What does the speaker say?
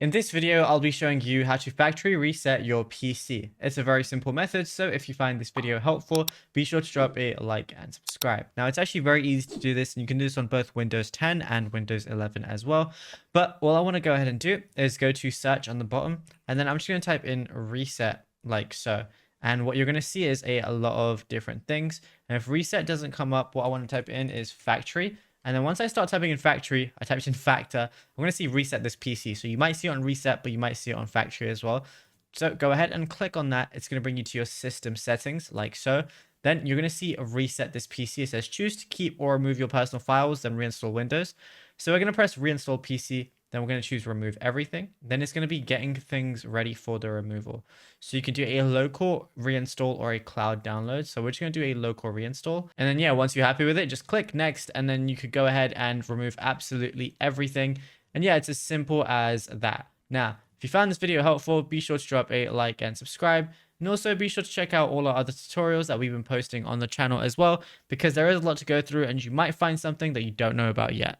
In this video, I'll be showing you how to factory reset your PC. It's a very simple method, so if you find this video helpful, be sure to drop a like and subscribe. Now, it's actually very easy to do this, and you can do this on both Windows 10 and Windows 11 as well. But what I want to go ahead and do is go to search on the bottom, and then I'm just going to type in reset like so. And what you're going to see is a lot of different things. And if reset doesn't come up, what I want to type in is factory. And then once I start typing in factory, I typed in factor, I'm going to see reset this PC. So you might see it on reset, but you might see it on factory as well. So go ahead and click on that. It's going to bring you to your system settings like so. Then you're going to see reset this PC. It says choose to keep or remove your personal files, then reinstall Windows. So we're going to press reinstall PC. Then we're going to choose remove everything. Then it's going to be getting things ready for the removal. So you can do a local reinstall or a cloud download. So we're just going to do a local reinstall. And then, yeah, once you're happy with it, just click next. And then you could go ahead and remove absolutely everything. And yeah, it's as simple as that. Now, if you found this video helpful, be sure to drop a like and subscribe. And also be sure to check out all our other tutorials that we've been posting on the channel as well, because there is a lot to go through and you might find something that you don't know about yet.